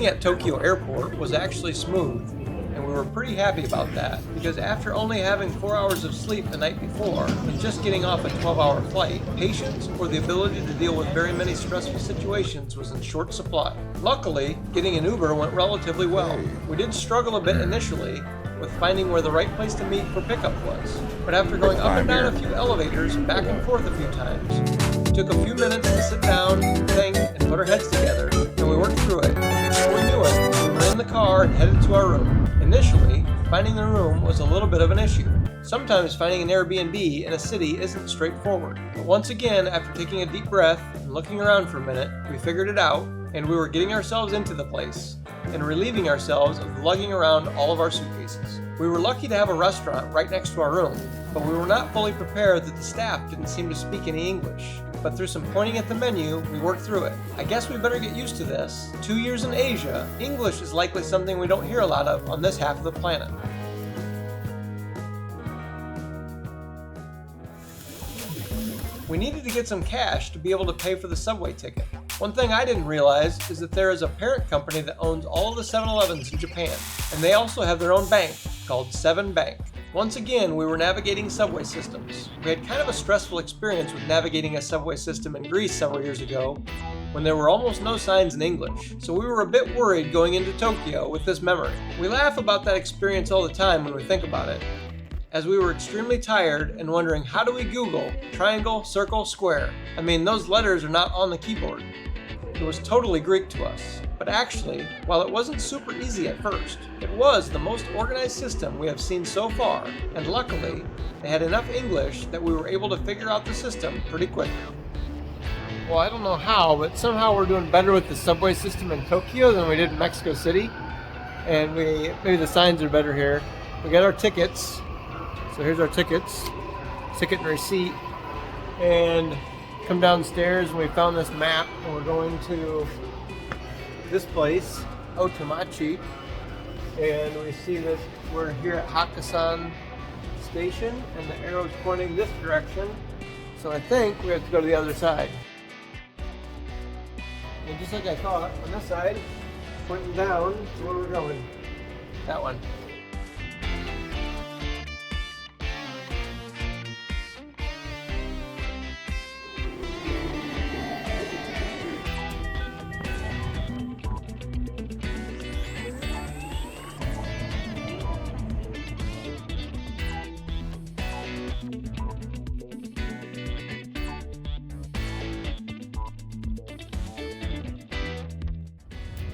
Landing at Tokyo Airport was actually smooth, and we were pretty happy about that, because after only having 4 hours of sleep the night before and just getting off a 12-hour flight, patience or the ability to deal with very many stressful situations was in short supply. Luckily, getting an Uber went relatively well. We did struggle a bit initially with finding where the right place to meet for pickup was, but after going up and down a few elevators, back and forth a few times, it took a few minutes to sit down, think, and put our heads together, and we worked through it. Before we knew it, we were in the car and headed to our room. Initially, finding the room was a little bit of an issue. Sometimes finding an Airbnb in a city isn't straightforward. But once again, after taking a deep breath and looking around for a minute, we figured it out, and we were getting ourselves into the place and relieving ourselves of lugging around all of our suitcases. We were lucky to have a restaurant right next to our room, but we were not fully prepared that the staff didn't seem to speak any English. But through some pointing at the menu, we worked through it. I guess we better get used to this. 2 years in Asia, English is likely something we don't hear a lot of on this half of the planet. We needed to get some cash to be able to pay for the subway ticket. One thing I didn't realize is that there is a parent company that owns all of the 7-Elevens in Japan, and they also have their own bank called 7 Bank. Once again, we were navigating subway systems. We had kind of a stressful experience with navigating a subway system in Greece several years ago when there were almost no signs in English, so we were a bit worried going into Tokyo with this memory. We laugh about that experience all the time when we think about it, as we were extremely tired and wondering, how do we Google triangle, circle, square? I mean, those letters are not on the keyboard. It was totally Greek to us. But actually, while it wasn't super easy at first, it was the most organized system we have seen so far, and luckily, they had enough English that we were able to figure out the system pretty quickly. Well, I don't know how, but somehow we're doing better with the subway system in Tokyo than we did in Mexico City. And maybe the signs are better here. We got our tickets. So here's our tickets, ticket and receipt, and come downstairs and we found this map and we're going to this place, Otemachi, and we see this, we're here at Hakkasan Station and the arrow's pointing this direction, so I think we have to go to the other side. And just like I thought, on this side, pointing down to where we're going, that one.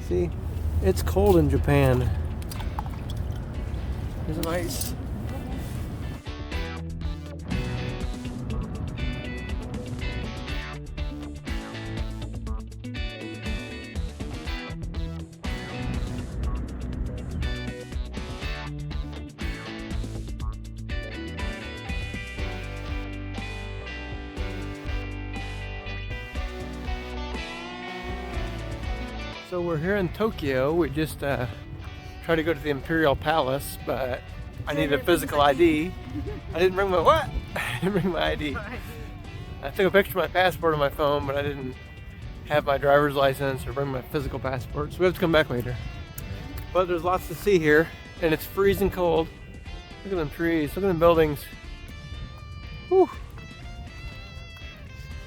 See, it's cold in Japan. There's some ice. So we're here in Tokyo. We just tried to go to the Imperial Palace, but I need a physical ID. I didn't bring my what? I didn't bring my ID. I took a picture of my passport on my phone, but I didn't have my driver's license or bring my physical passport, so we have to come back later. But there's lots to see here, and it's freezing cold. Look at them trees, look at them buildings. Whew.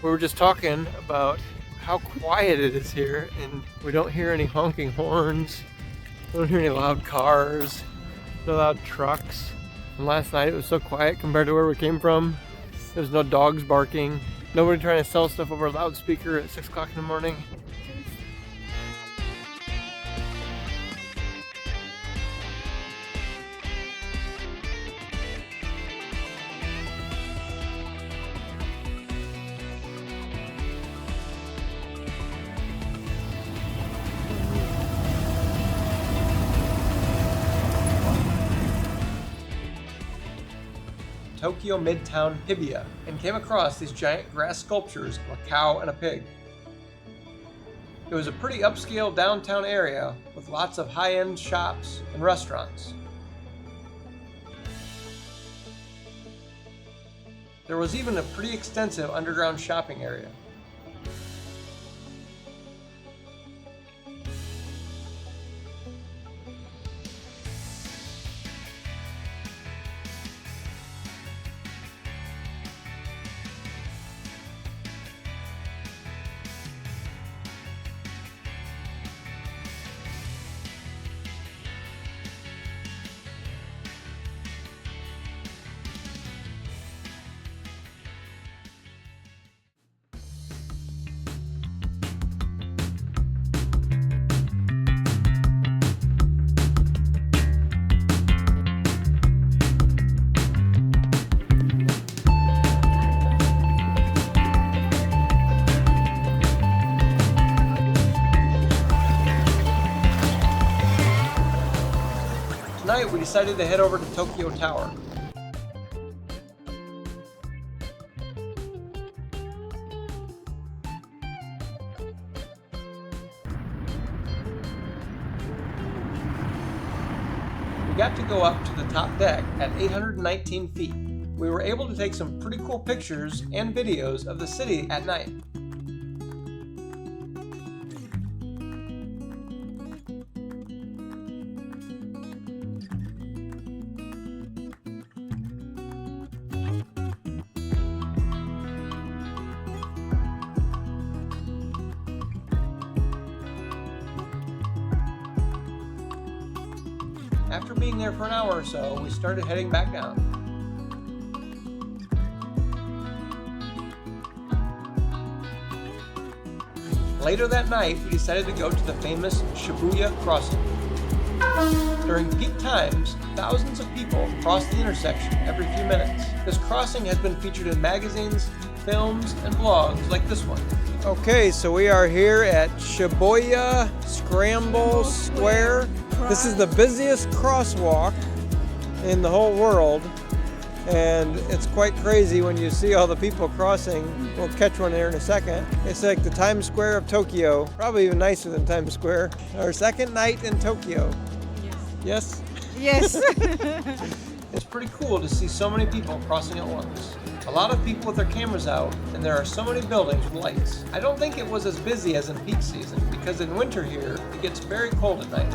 We were just talking about how quiet it is here, and we don't hear any honking horns, we don't hear any loud cars, no loud trucks. And last night it was so quiet compared to where we came from. There was no dogs barking, nobody trying to sell stuff over a loudspeaker at 6 o'clock in the morning. Tokyo Midtown Hibiya and came across these giant grass sculptures of a cow and a pig. It was a pretty upscale downtown area with lots of high-end shops and restaurants. There was even a pretty extensive underground shopping area. decided to head over to Tokyo Tower. We got to go up to the top deck at 819 feet. We were able to take some pretty cool pictures and videos of the city at night. After being there for an hour or so, we started heading back down. Later that night, we decided to go to the famous Shibuya Crossing. During peak times, thousands of people cross the intersection every few minutes. This crossing has been featured in magazines, films, and blogs like this one. Okay, so we are here at Shibuya Scramble Square. This is the busiest crosswalk in the whole world, and it's quite crazy when you see all the people crossing. We'll catch one here in a second. It's like the Times Square of Tokyo, probably even nicer than Times Square. Our second night in Tokyo. Yes? Yes. It's pretty cool to see so many people crossing at once. A lot of people with their cameras out, and there are so many buildings with lights. I don't think it was as busy as in peak season, because in winter here, it gets very cold at night.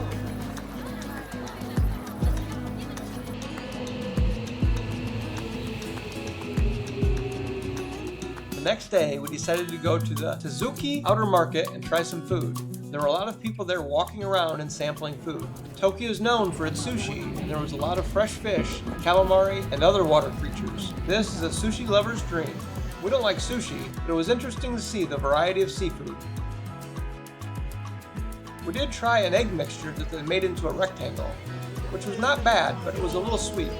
The next day, we decided to go to the Tsuki outer market and try some food. There were a lot of people there walking around and sampling food. Tokyo is known for its sushi, and there was a lot of fresh fish, calamari, and other water creatures. This is a sushi lover's dream. We don't like sushi, but it was interesting to see the variety of seafood. We did try an egg mixture that they made into a rectangle, which was not bad, but it was a little sweet.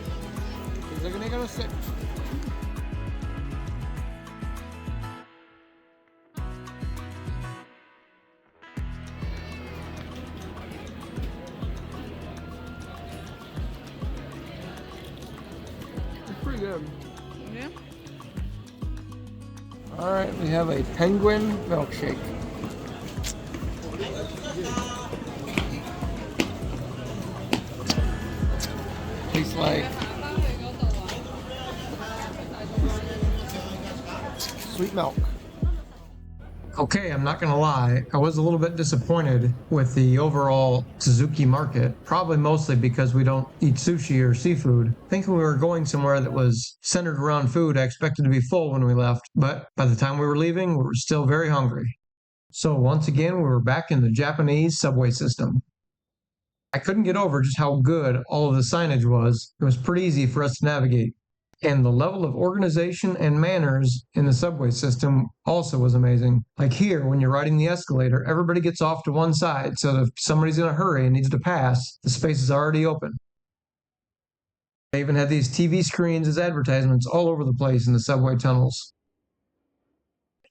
Pretty good. Yeah. All right, we have a penguin milkshake. Tastes like sweet milk. Okay, I'm not gonna lie, I was a little bit disappointed with the overall Tsuki market, probably mostly because we don't eat sushi or seafood. Thinking we were going somewhere that was centered around food, I expected to be full when we left, but by the time we were leaving, we were still very hungry. So once again, we were back in the Japanese subway system. I couldn't get over just how good all of the signage was. It was pretty easy for us to navigate. And the level of organization and manners in the subway system also was amazing. Like here, when you're riding the escalator, everybody gets off to one side so that if somebody's in a hurry and needs to pass, the space is already open. They even had these TV screens as advertisements all over the place in the subway tunnels.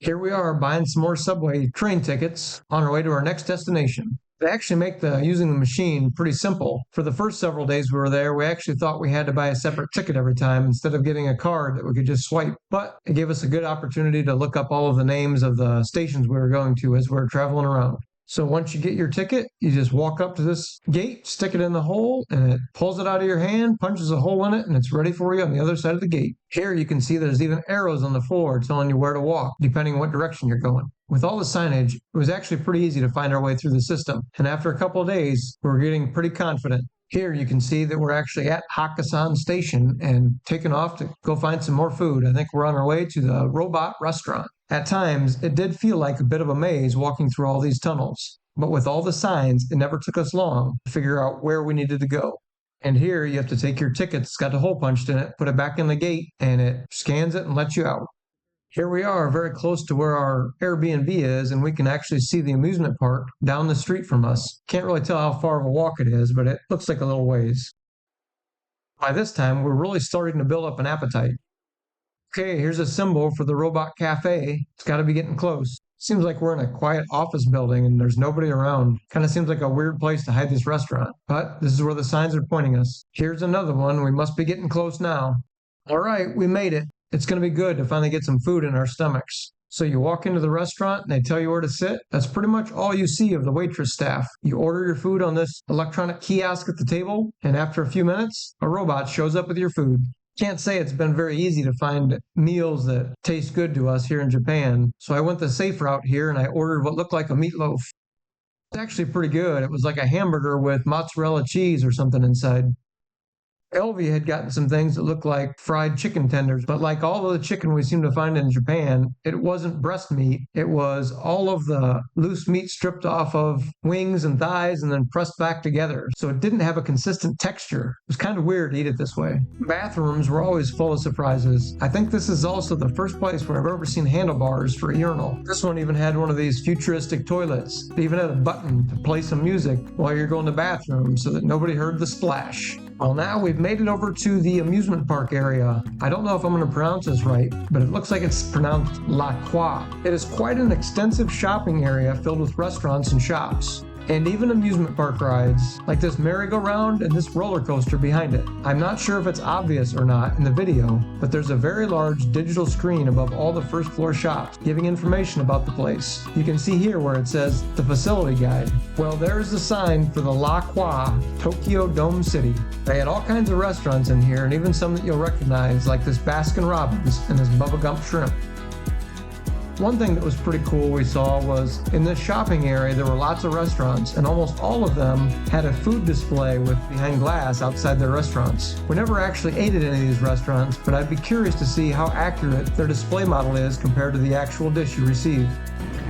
Here we are buying some more subway train tickets on our way to our next destination. They actually make using the machine pretty simple. For the first several days we were there, we actually thought we had to buy a separate ticket every time instead of getting a card that we could just swipe. But it gave us a good opportunity to look up all of the names of the stations we were going to as we were traveling around. So once you get your ticket, you just walk up to this gate, stick it in the hole, and it pulls it out of your hand, punches a hole in it, and it's ready for you on the other side of the gate. Here you can see there's even arrows on the floor telling you where to walk, depending on what direction you're going. With all the signage, it was actually pretty easy to find our way through the system. And after a couple of days, we were getting pretty confident. Here you can see that we're actually at Hakkasan Station and taking off to go find some more food. I think we're on our way to the robot restaurant. At times, it did feel like a bit of a maze walking through all these tunnels. But with all the signs, it never took us long to figure out where we needed to go. And here you have to take your ticket, it's got a hole punched in it, put it back in the gate, and it scans it and lets you out. Here we are very close to where our Airbnb is, and we can actually see the amusement park down the street from us. Can't really tell how far of a walk it is, but it looks like a little ways. By this time, we're really starting to build up an appetite. Okay, here's a symbol for the robot cafe. It's got to be getting close. Seems like we're in a quiet office building and there's nobody around. Kind of seems like a weird place to hide this restaurant. But this is where the signs are pointing us. Here's another one. We must be getting close now. All right, we made it. It's going to be good to finally get some food in our stomachs. So you walk into the restaurant and they tell you where to sit. That's pretty much all you see of the waitress staff. You order your food on this electronic kiosk at the table, and after a few minutes, a robot shows up with your food. Can't say it's been very easy to find meals that taste good to us here in Japan, so I went the safe route here and I ordered what looked like a meatloaf. It's actually pretty good. It was like a hamburger with mozzarella cheese or something inside. Elvie had gotten some things that looked like fried chicken tenders, but like all of the chicken we seem to find in Japan, it wasn't breast meat. It was all of the loose meat stripped off of wings and thighs and then pressed back together. So it didn't have a consistent texture. It was kind of weird to eat it this way. Bathrooms were always full of surprises. I think this is also the first place where I've ever seen handlebars for a urinal. This one even had one of these futuristic toilets. It even had a button to play some music while you're going to the bathroom so that nobody heard the splash. Well, now we've made it over to the amusement park area. I don't know if I'm going to pronounce this right, but it looks like it's pronounced LaQua. It is quite an extensive shopping area filled with restaurants and shops, and even amusement park rides, like this merry-go-round and this roller coaster behind it. I'm not sure if it's obvious or not in the video, but there's a very large digital screen above all the first floor shops, giving information about the place. You can see here where it says the facility guide. Well, there's the sign for the LaQua Tokyo Dome City. They had all kinds of restaurants in here, and even some that you'll recognize, like this Baskin Robbins and this Bubba Gump Shrimp. One thing that was pretty cool we saw was in this shopping area there were lots of restaurants, and almost all of them had a food display with behind glass outside their restaurants. We never actually ate at any of these restaurants, but I'd be curious to see how accurate their display model is compared to the actual dish you receive.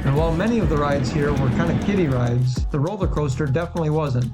And while many of the rides here were kind of kiddie rides, the roller coaster definitely wasn't.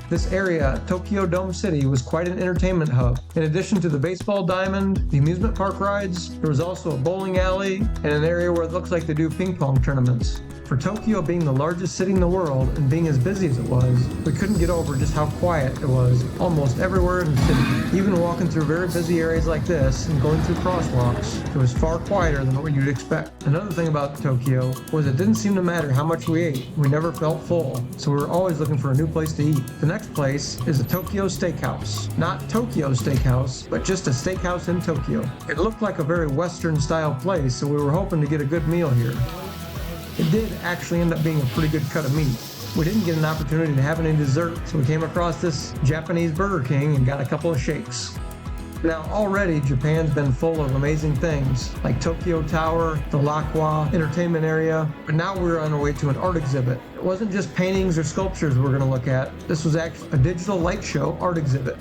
This area, Tokyo Dome City, was quite an entertainment hub. In addition to the baseball diamond, the amusement park rides, there was also a bowling alley and an area where it looks like they do ping pong tournaments. For Tokyo being the largest city in the world and being as busy as it was, we couldn't get over just how quiet it was almost everywhere in the city. Even walking through very busy areas like this and going through crosswalks, it was far quieter than what you'd expect. Another thing about Tokyo was it didn't seem to matter how much we ate. We never felt full, so we were always looking for a new place to eat. The next place is the Tokyo Steakhouse. Not Tokyo Steakhouse, but just a steakhouse in Tokyo. It looked like a very Western style place, so we were hoping to get a good meal here. It did actually end up being a pretty good cut of meat. We didn't get an opportunity to have any dessert, so we came across this Japanese Burger King and got a couple of shakes. Now already Japan's been full of amazing things, like Tokyo Tower, the LaQua entertainment area, but now we're on our way to an art exhibit. It wasn't just paintings or sculptures we were going to look at, this was actually a digital light show art exhibit.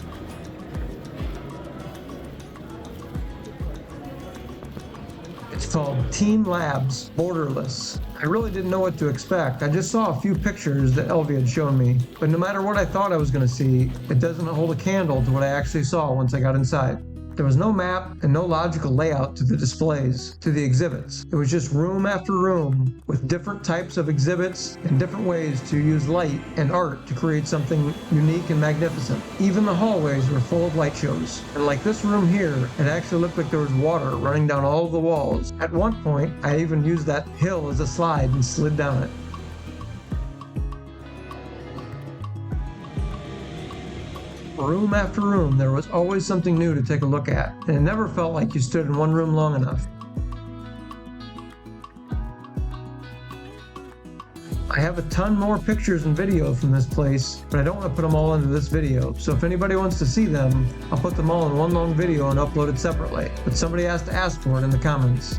It's called TeamLab Borderless. I really didn't know what to expect. I just saw a few pictures that Elvie had shown me, but no matter what I thought I was going to see, it doesn't hold a candle to what I actually saw once I got inside. There was no map and no logical layout to the displays, to the exhibits. It was just room after room with different types of exhibits and different ways to use light and art to create something unique and magnificent. Even the hallways were full of light shows. And like this room here, it actually looked like there was water running down all of the walls. At one point, I even used that hill as a slide and slid down it. Room after room, there was always something new to take a look at, and it never felt like you stood in one room long enough. I have a ton more pictures and videos from this place, but I don't want to put them all into this video, so if anybody wants to see them, I'll put them all in one long video and upload it separately, but somebody has to ask for it in the comments.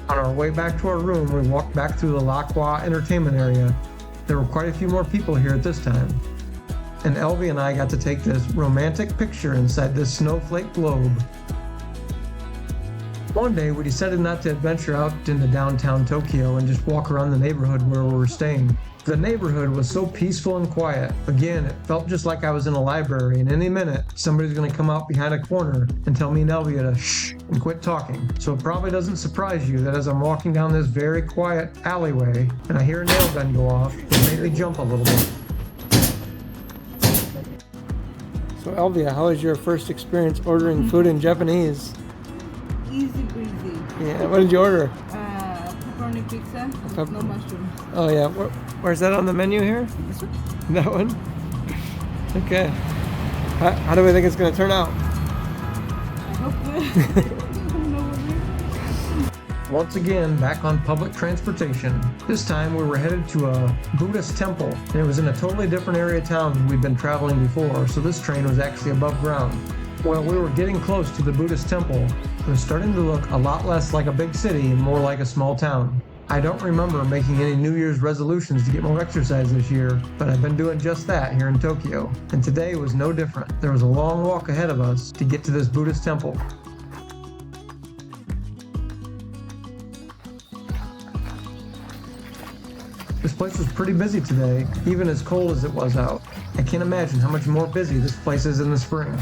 On our way back to our room, we walked back through the LaQua entertainment area. There were quite a few more people here at this time. And Elvie and I got to take this romantic picture inside this snowflake globe. One day we decided not to adventure out into downtown Tokyo and just walk around the neighborhood where we were staying. The neighborhood was so peaceful and quiet. Again, it felt just like I was in a library, and any minute somebody's going to come out behind a corner and tell me and Elvie to shh and quit talking. So it probably doesn't surprise you that as I'm walking down this very quiet alleyway and I hear a nail gun go off, it made me jump a little bit. So Elvia, how was your first experience ordering food in Japanese? Easy breezy. Yeah, what did you order? pepperoni pizza, no mushrooms. Oh yeah, where's that on the menu here? This one? That one? Okay. How do we think it's going to turn out? I hope good. Once again, back on public transportation. This time we were headed to a Buddhist temple, and it was in a totally different area of town than we'd been traveling before, so this train was actually above ground. Well, we were getting close to the Buddhist temple. It was starting to look a lot less like a big city and more like a small town. I don't remember making any New Year's resolutions to get more exercise this year, but I've been doing just that here in Tokyo, and today was no different. There was a long walk ahead of us to get to this Buddhist temple. This place was pretty busy today, even as cold as it was out. I can't imagine how much more busy this place is in the spring.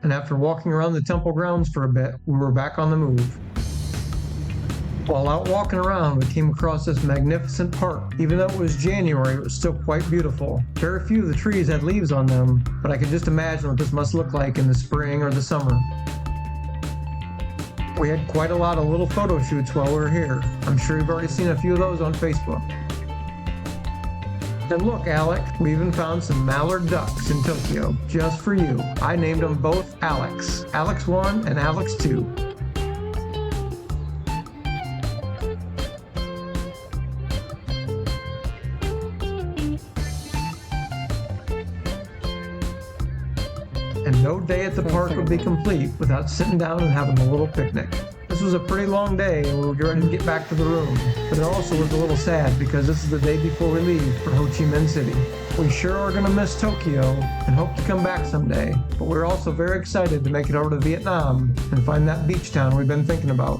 And after walking around the temple grounds for a bit, we were back on the move. While out walking around, we came across this magnificent park. Even though it was January, it was still quite beautiful. Very few of the trees had leaves on them, but I could just imagine what this must look like in the spring or the summer. We had quite a lot of little photo shoots while we were here. I'm sure you've already seen a few of those on Facebook. And look, Alec, we even found some mallard ducks in Tokyo, just for you. I named them both Alex. Alex 1 and Alex 2. And no day at the park would be complete without sitting down and having a little picnic. This was a pretty long day and we were ready to get back to the room, but it also was a little sad because this is the day before we leave for Ho Chi Minh City. We sure are going to miss Tokyo and hope to come back someday, but we're also very excited to make it over to Vietnam and find that beach town we've been thinking about.